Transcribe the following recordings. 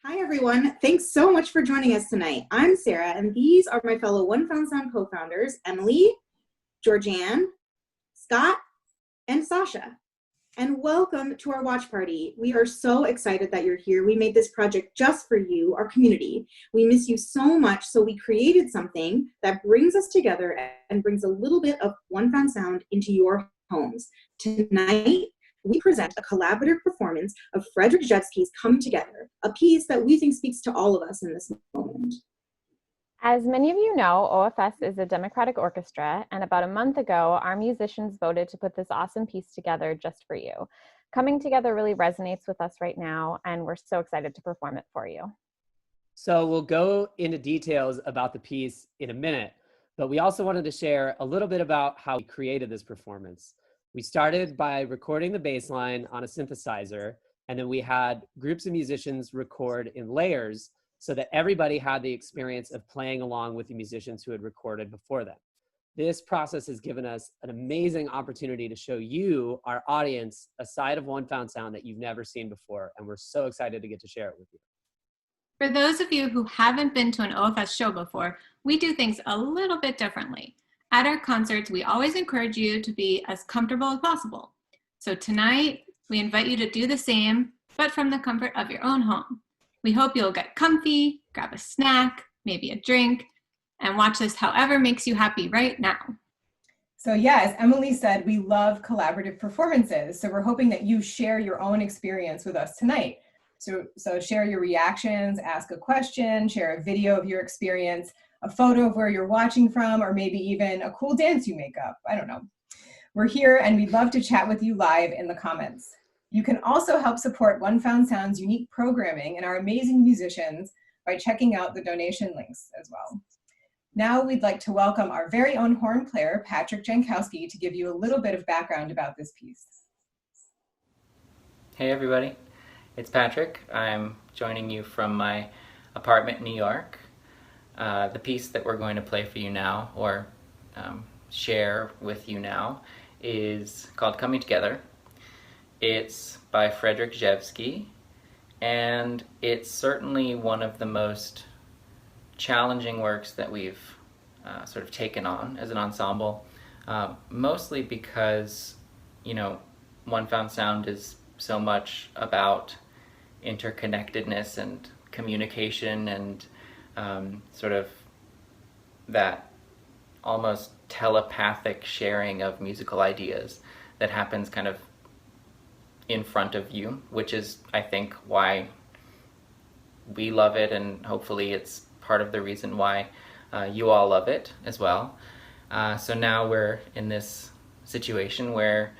Hi, everyone. Thanks so much for joining us tonight. I'm Sarah, and these are my fellow One Found Sound co-founders, Emily, Georgianne, Scott, and Sasha. And welcome to our watch party. We are so excited that you're here. We made this project just for you, our community. We miss you so much, so we created something that brings us together and brings a little bit of One Found Sound into your homes. Tonight, we present a collaborative performance of Frederic Rzewski's Come Together, a piece that we think speaks to all of us in this moment. As many of you know, OFS is a democratic orchestra, and about a month ago, our musicians voted to put this awesome piece together just for you. Coming Together really resonates with us right now, and we're so excited to perform it for you. So we'll go into details about the piece in a minute, but we also wanted to share a little bit about how we created this performance. We started by recording the bass line on a synthesizer, and then we had groups of musicians record in layers so that everybody had the experience of playing along with the musicians who had recorded before them. This process has given us an amazing opportunity to show you, our audience, a side of One Found Sound that you've never seen before, and we're so excited to get to share it with you. For those of you who haven't been to an OFS show before, we do things a little bit differently. At our concerts, we always encourage you to be as comfortable as possible. So tonight, we invite you to do the same, but from the comfort of your own home. We hope you'll get comfy, grab a snack, maybe a drink, and watch this however makes you happy right now. So yeah, as Emily said, we love collaborative performances. So we're hoping that you share your own experience with us tonight. So share your reactions, ask a question, share a video of your experience, a photo of where you're watching from, or maybe even a cool dance you make up. I don't know. We're here and we'd love to chat with you live in the comments. You can also help support One Found Sound's unique programming and our amazing musicians by checking out the donation links as well. Now we'd like to welcome our very own horn player, Patrick Jankowski, to give you a little bit of background about this piece. Hey everybody, it's Patrick. I'm joining you from my apartment in New York. The piece that we're going to play for you now, or share with you now, is called Coming Together. It's by Frederic Rzewski, and it's certainly one of the most challenging works that we've sort of taken on as an ensemble, mostly because, you know, One Found Sound is so much about interconnectedness and communication and sort of that almost telepathic sharing of musical ideas that happens kind of in front of you, which is, I think, why we love it, and hopefully it's part of the reason why you all love it as well. So now we're in this situation where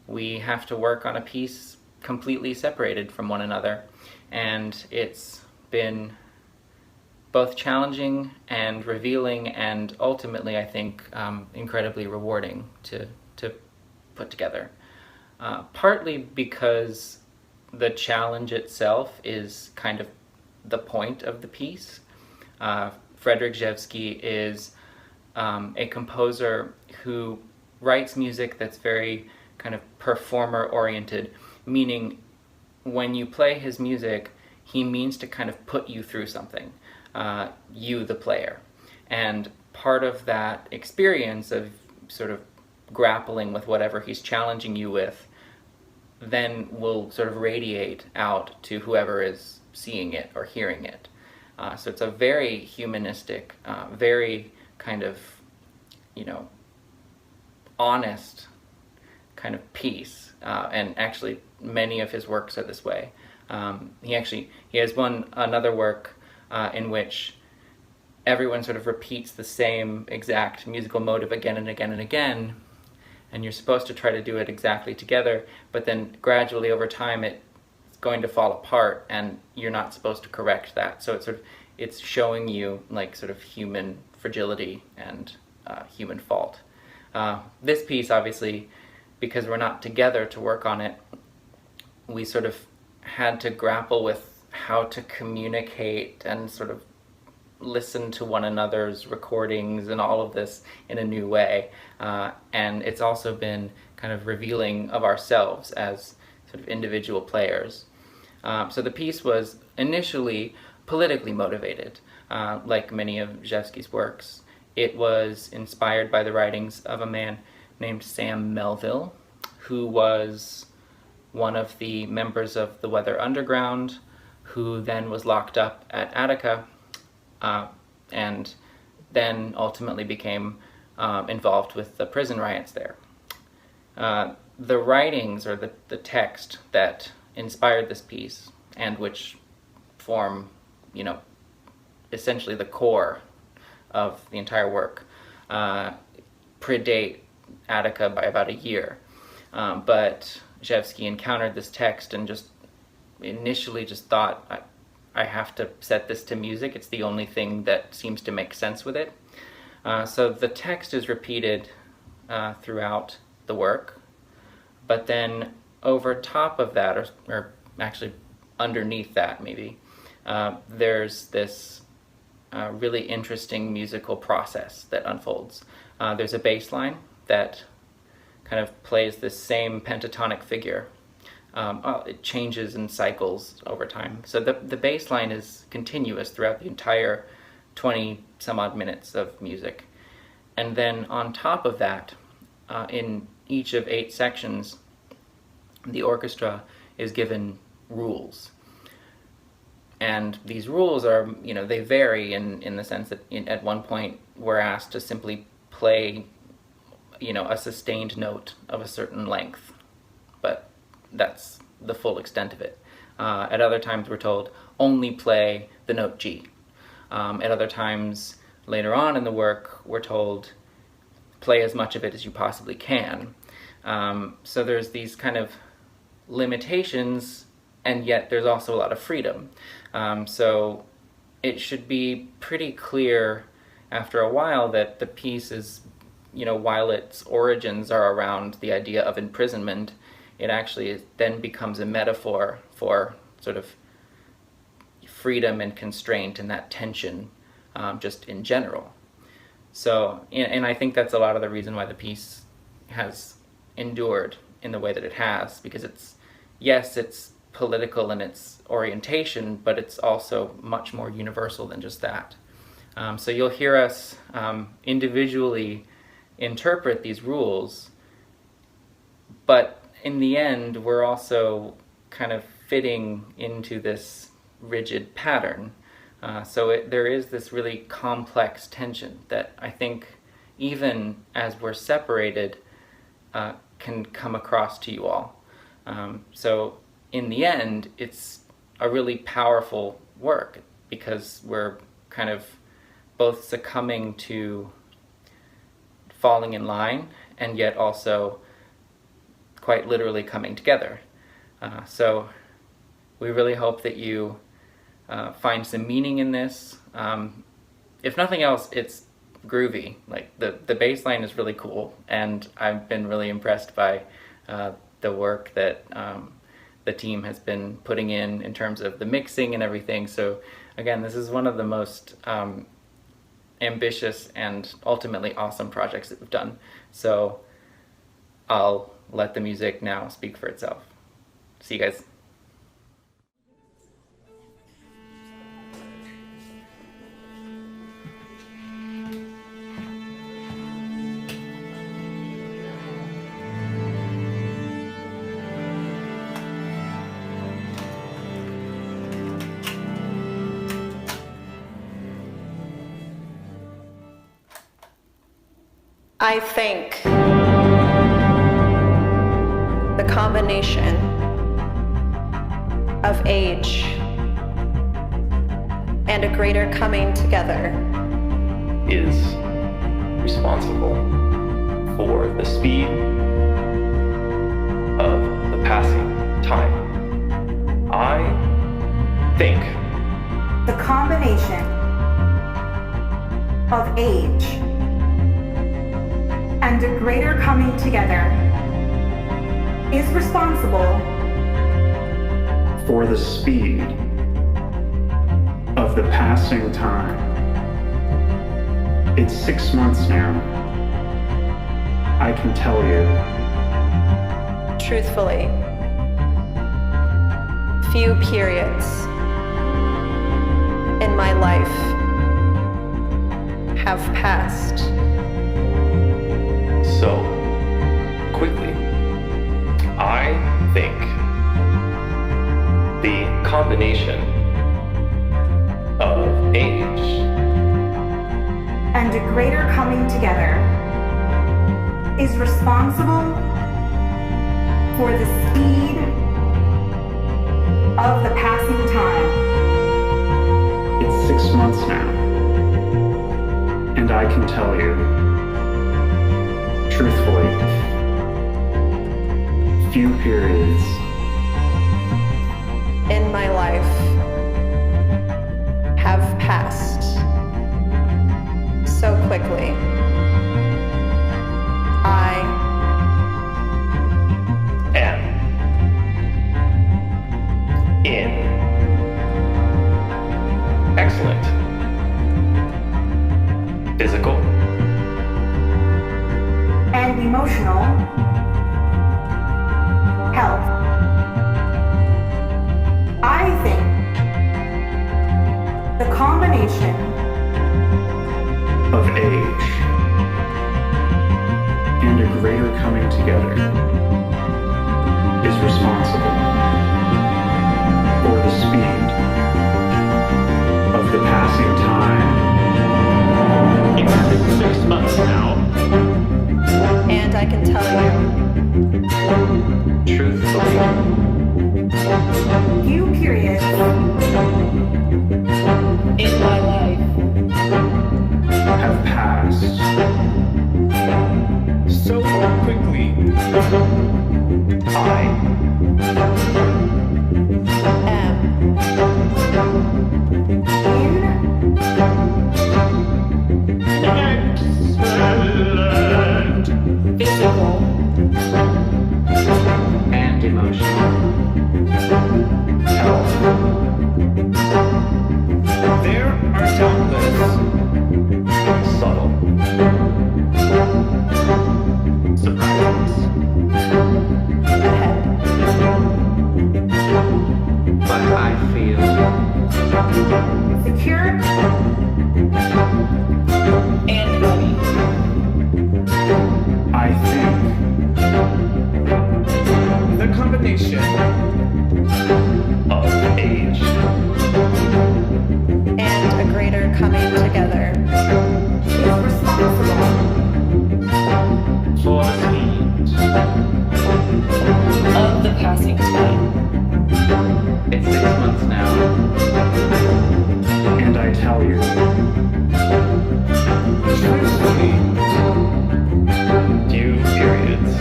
we have to work on a piece completely separated from one another, and it's been both challenging and revealing, and ultimately, I think, incredibly rewarding to put together. Partly because the challenge itself is kind of the point of the piece. Frederic Rzewski is a composer who writes music that's very kind of performer-oriented, meaning when you play his music, he means to kind of put you through something, you, the player. And part of that experience of sort of grappling with whatever he's challenging you with then will sort of radiate out to whoever is seeing it or hearing it. So it's a very humanistic, very kind of, you know, honest kind of piece. And actually many of his works are this way. He has another work in which everyone sort of repeats the same exact musical motive again and again and again, and you're supposed to try to do it exactly together, but then gradually over time it's going to fall apart and you're not supposed to correct that. So it's showing you like sort of human fragility and human fault. This piece, obviously, because we're not together to work on it, we sort of had to grapple with how to communicate and sort of listen to one another's recordings and all of this in a new way. And it's also been kind of revealing of ourselves as sort of individual players. So the piece was initially politically motivated, like many of Rzewski's works. It was inspired by the writings of a man named Sam Melville, who was one of the members of the Weather Underground, who then was locked up at Attica, and then ultimately became involved with the prison riots there. The writings, or the text that inspired this piece, and which form, essentially the core of the entire work, predate Attica by about a year. But Rzewski encountered this text and just initially just thought, I have to set this to music. It's the only thing that seems to make sense with it. So the text is repeated throughout the work, but then over top of that, or actually underneath that maybe, there's this really interesting musical process that unfolds. There's a bassline that kind of plays this same pentatonic figure. It changes and cycles over time. So the bassline is continuous throughout the entire 20 some odd minutes of music. And then on top of that, in each of 8 sections, the orchestra is given rules. And these rules are, they vary in the sense that at one point we're asked to simply play, a sustained note of a certain length, but that's the full extent of it. At other times we're told, only play the note G. At other times later on in the work, we're told, play as much of it as you possibly can. So there's these kind of limitations, and yet there's also a lot of freedom. So it should be pretty clear after a while that the piece is, while its origins are around the idea of imprisonment, it actually then becomes a metaphor for sort of freedom and constraint and that tension just in general. So, and I think that's a lot of the reason why the piece has endured in the way that it has, because it's political in its orientation, but it's also much more universal than just that. So you'll hear us individually interpret these rules, but in the end, we're also kind of fitting into this rigid pattern. So there is this really complex tension that I think, even as we're separated, can come across to you all. So in the end, it's a really powerful work because we're kind of both succumbing to falling in line and yet also quite literally coming together. So we really hope that you find some meaning in this. If nothing else, it's groovy. Like the bass line is really cool, and I've been really impressed by the work that the team has been putting in terms of the mixing and everything. So again, this is one of the most ambitious and ultimately awesome projects that we've done. So I'll let the music now speak for itself. See you guys. I think the combination of age and a greater coming together is responsible for the speed of the passing time. I think The combination of age and a greater coming together is responsible for the speed of the passing time. It's 6 months now. I can tell you. truthfully, few periods in my life have passed so quickly. I think the combination of age and a greater coming together is responsible for the speed of the passing time. It's 6 months now, and I can tell you, truthfully, few periods in my life have passed so quickly. I am in excellent physical and emotional health. I think the combination of age and a greater coming together is responsible for the speed of the passing time. It's 6 months now. and I can tell you, Truthfully, few periods in my life have passed so quickly. I am excellent physical and emotional health. There are doubtless subtle surprises, ahead. But I feel secure And ready. I think the combination of age And a greater coming together is responsible for the speed. of the passing time. it's 6 months now, and I tell you, Truthfully, few periods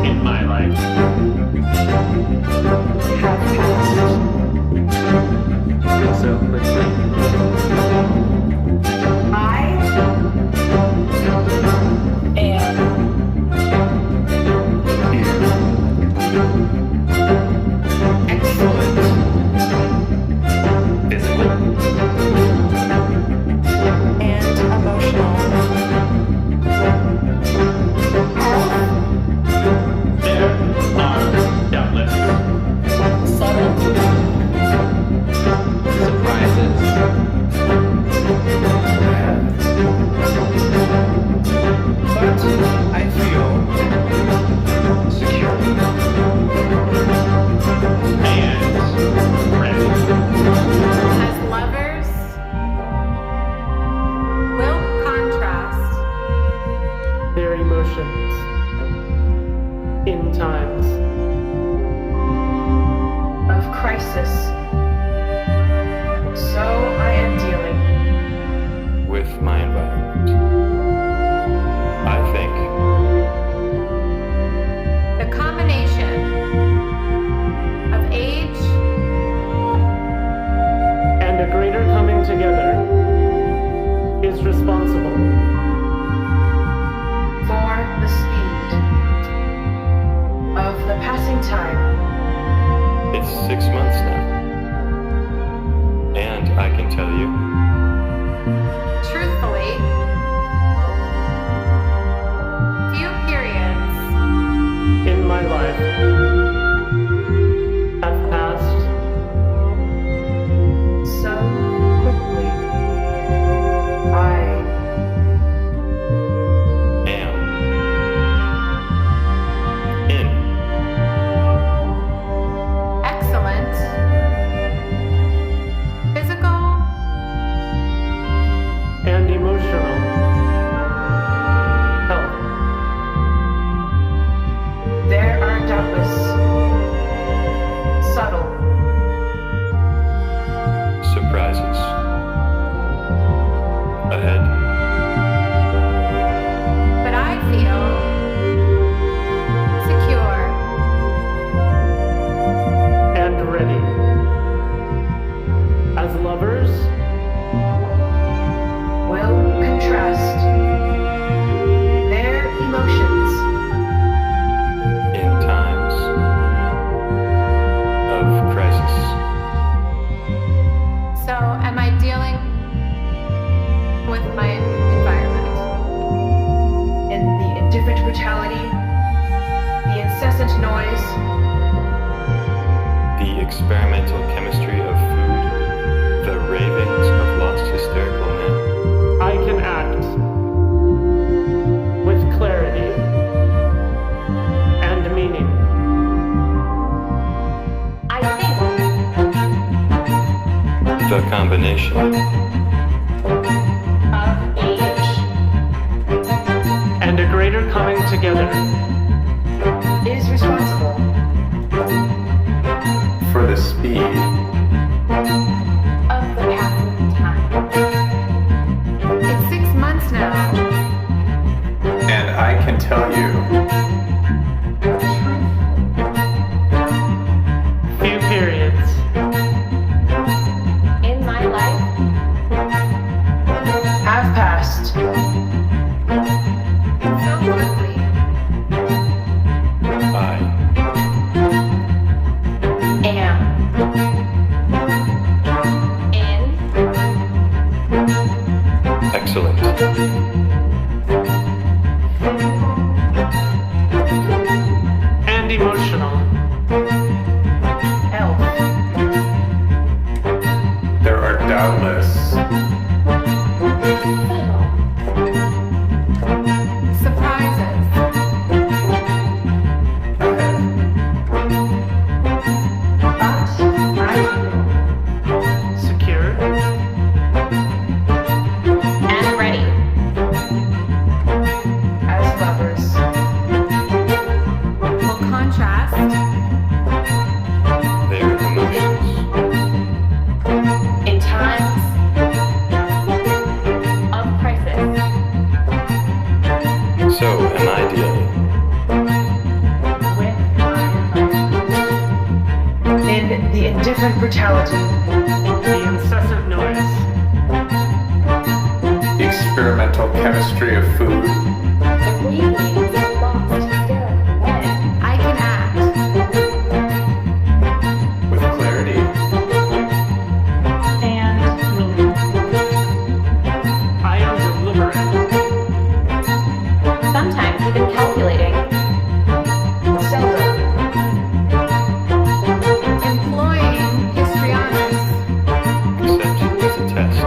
in my life Have passed so quickly. I and excellent physical and emotional there are doubtless subtle surprises, but I feel secure and ready. As lovers will contrast their emotions in times of crisis. So I am dealing With my environment, I think the combination of age and a greater coming together is responsible for the speed of the passing time. it's 6 months now, and I can tell you, truthfully few periods in my life noise. The experimental chemistry of food. The ravings of lost hysterical men. I can act with clarity and meaning. I think. The combination. Of age. And a greater coming together. Is responsible. For the speed. Of the passing time. It's 6 months now. And I can tell you. Few periods. In my life, Have passed. So quickly. I. Am. in, Excellent. And emotional. Health. There are doubtless. Surprises. Secure. and ready. As lovers. Will contrast. Their emotions. In times. Of crisis, So am I dealing. With my In the indifferent brutality. The incessant noise. The experimental chemistry of food. the ravings of lost hysterical men. I can act. With clarity. And meaning. I am deliberate. sometimes even calculating, Seldom. Employing histrionics. Except with a test.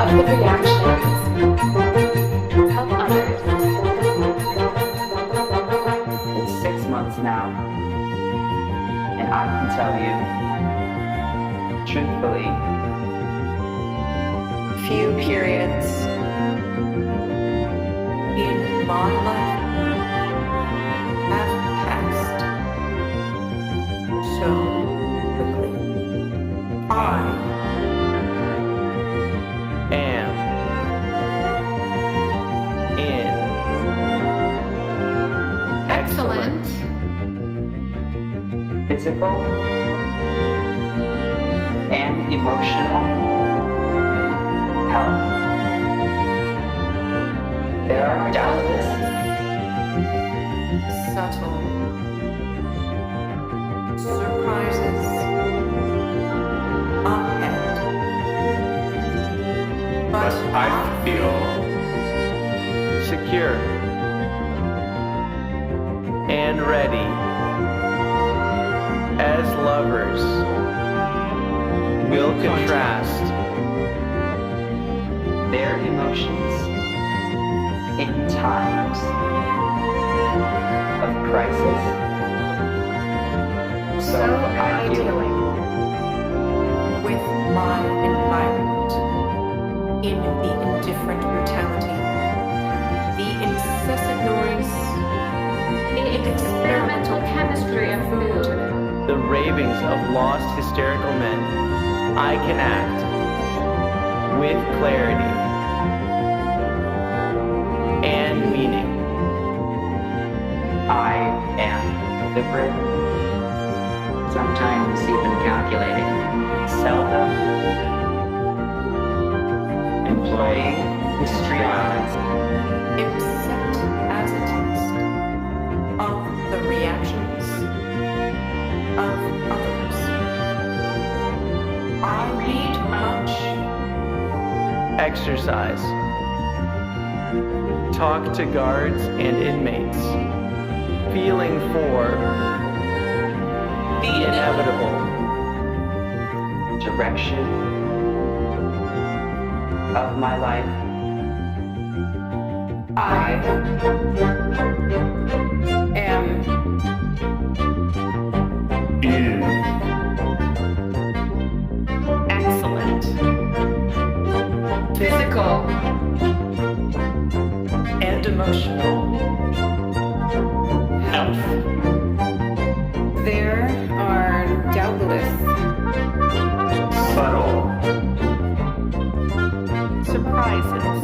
Of the reactions. of others, It's 6 months now, and I can tell you, truthfully, Few periods. In my life. Have passed. So quickly. I. Am. In. Excellent. physical and emotional health. There are doubtless Subtle. Surprises. Ahead. But I feel secure and ready as lovers will contrast their emotions in times of crisis. So I dealing with my environment in the indifferent brutality, the incessant noise, the experimental chemistry of food, the ravings of lost hysterical men. I can act with clarity and meaning. I am deliberate, sometimes even calculating, seldom employing histrionics, except as a test of the reactions of others. I read much. Exercise. Talk to guards and inmates. feeling for the inevitable direction of my life. I am excellent. Physical and emotional health. There are doubtless Subtle. surprises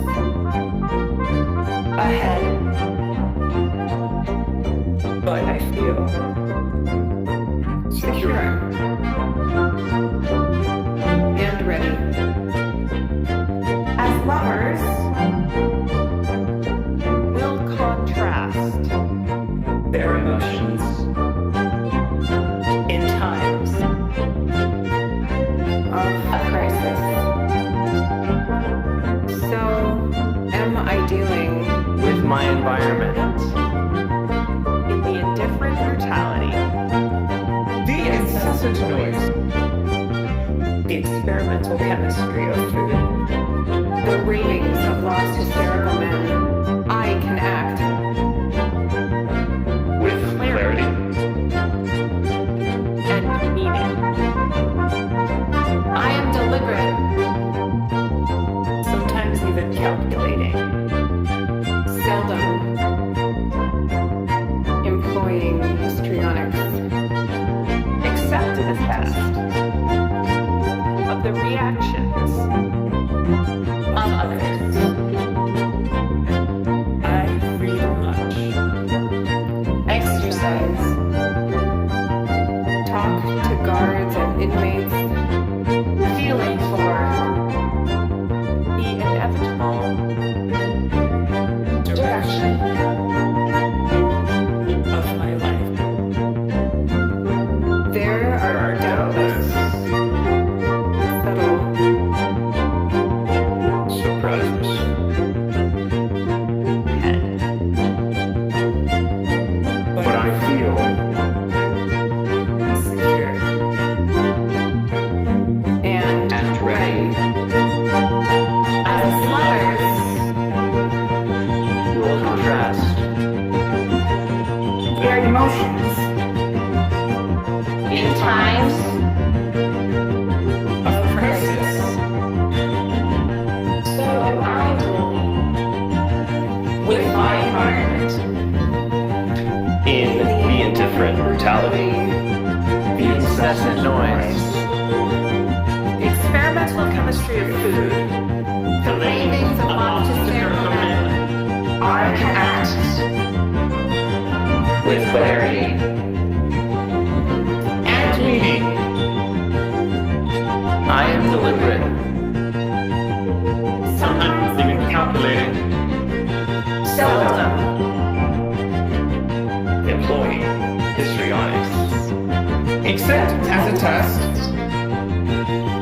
ahead, But I feel secure and ready. As lovers, will contrast their emotions in times of a crisis. So, am I dealing with my environment. in the indifferent brutality, The incessant noise. The experimental chemistry of food. the ravings of lost hysterical men? I can act With clarity. and meaning. I am deliberate, Sometimes even calculating. seldom employing histrionics, Except to the test of the reactions of others. I read much. Exercise. Talk to guards and inmates, feeling for The inevitable direction of my life. There are doubtless subtle Surprises. Head. But I feel secure and ready. As lovers, will contrast Their emotions in times of crisis. so am I dealing With my environment. In the indifferent brutality. The incessant noise. The experimental chemistry of food. the ravings of lost hysterical men. I can act with clarity and meaning. I am deliberate. Sometimes even calculating. Seldom Employing histrionics. except as a test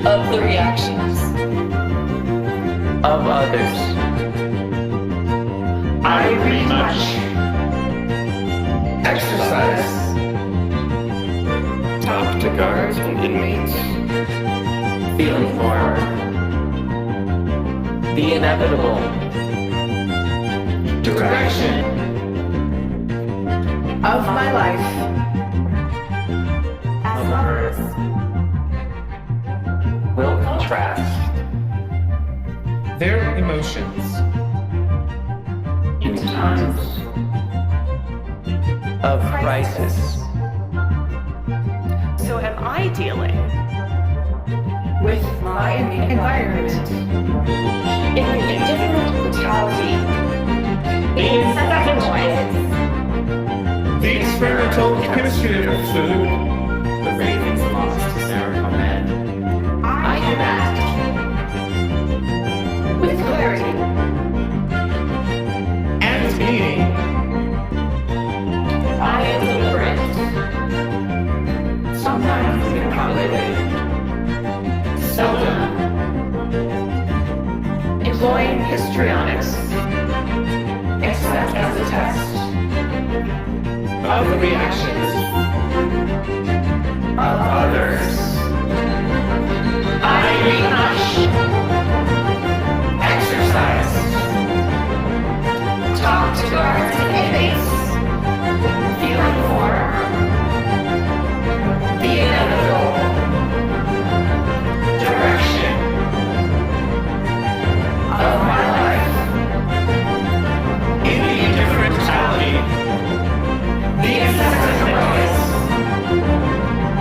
Of the reactions of others. I read much. Exercise. Talk to guards and inmates. Feeling for the inevitable direction of my life. As lovers, will contrast Their emotions in times of crisis. so am I dealing with my environment in the indifferent brutality, the incessant noise, the experimental chemistry of food. The ravings of lost hysterical men. I can act with clarity And meaning. I am deliberate, Sometimes even calculating. seldom employing histrionics, except as a test Of of the reactions of others. I read much, exercise, talk to guards and inmates, feeling for the inevitable direction of my life. In the indifferent totality, the incessant noise,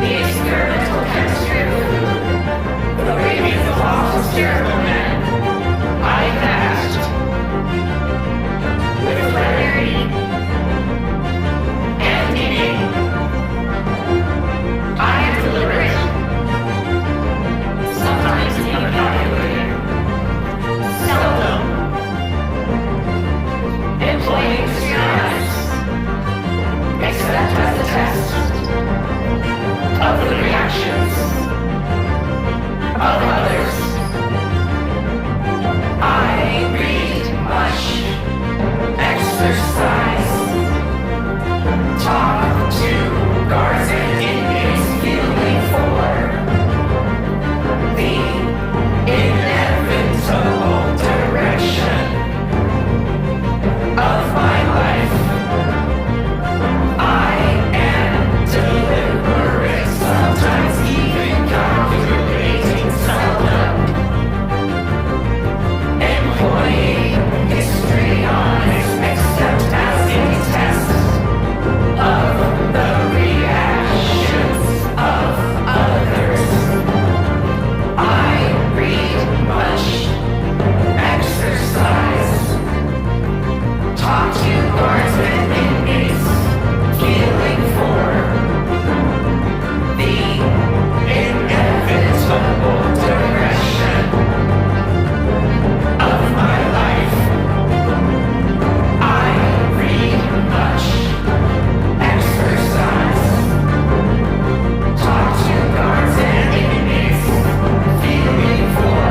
the experimental chemistry of food, the radiance of lost hysterical men, I passed with clarity and meaning. I am deliberate, sometimes even calculated, seldom employing strides, except as a test of the reactions of others. I read much, exercise, talk to guards and inmates, feeling for the inevitable direction of my life. I am deliberate, sometimes even calculating, seldom employing histrionics, except as a test of the reactions of others. I read much, exercise, talk to guards and inmates, feeling for the inevitable direction of my life. I read much, exercise, talk to guards and inmates, feeling for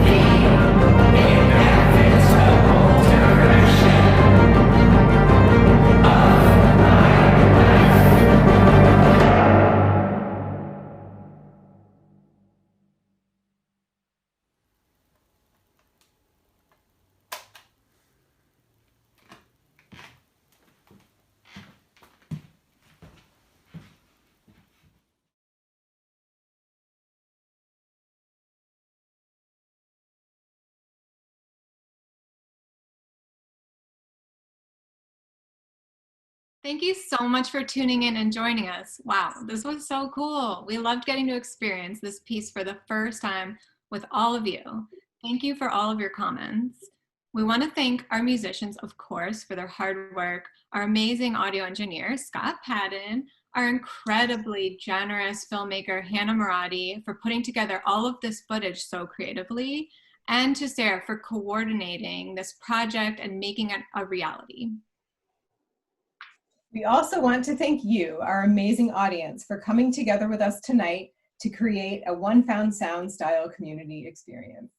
the inevitable direction of my life. Thank you so much for tuning in and joining us. Wow, this was so cool. We loved getting to experience this piece for the first time with all of you. Thank you for all of your comments. We want to thank our musicians, of course, for their hard work, our amazing audio engineer, Scott Padden, our incredibly generous filmmaker, Hannah Marati, for putting together all of this footage so creatively, and to Sarah for coordinating this project and making it a reality. We also want to thank you, our amazing audience, for coming together with us tonight to create a One Found Sound style community experience.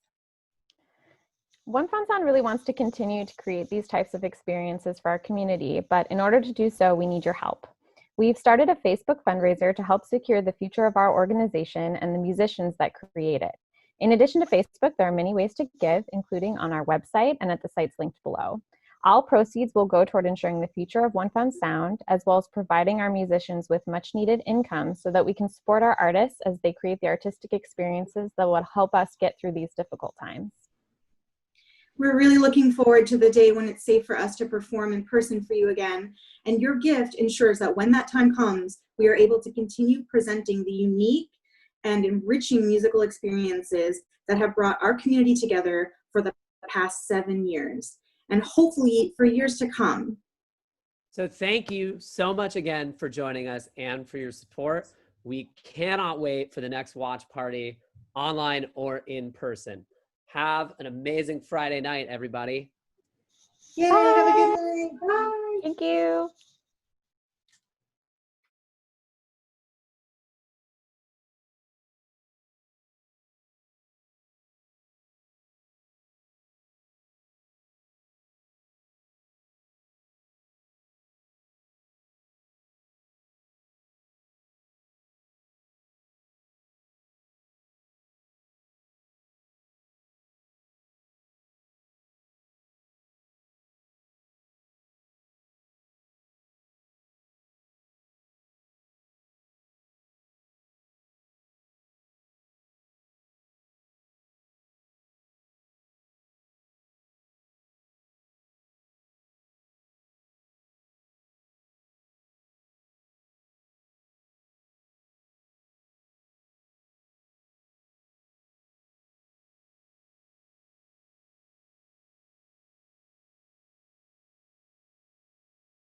One Found Sound really wants to continue to create these types of experiences for our community, but in order to do so, we need your help. We've started a Facebook fundraiser to help secure the future of our organization and the musicians that create it. In addition to Facebook, there are many ways to give, including on our website and at the sites linked below. All proceeds will go toward ensuring the future of One Found Sound, as well as providing our musicians with much needed income so that we can support our artists as they create the artistic experiences that will help us get through these difficult times. We're really looking forward to the day when it's safe for us to perform in person for you again, and your gift ensures that when that time comes, we are able to continue presenting the unique and enriching musical experiences that have brought our community together for the past 7 years, and hopefully for years to come. So thank you so much again for joining us and for your support. We cannot wait for the next watch party, online or in person. Have an amazing Friday night, everybody. Yeah, have a good night. Bye. Thank you.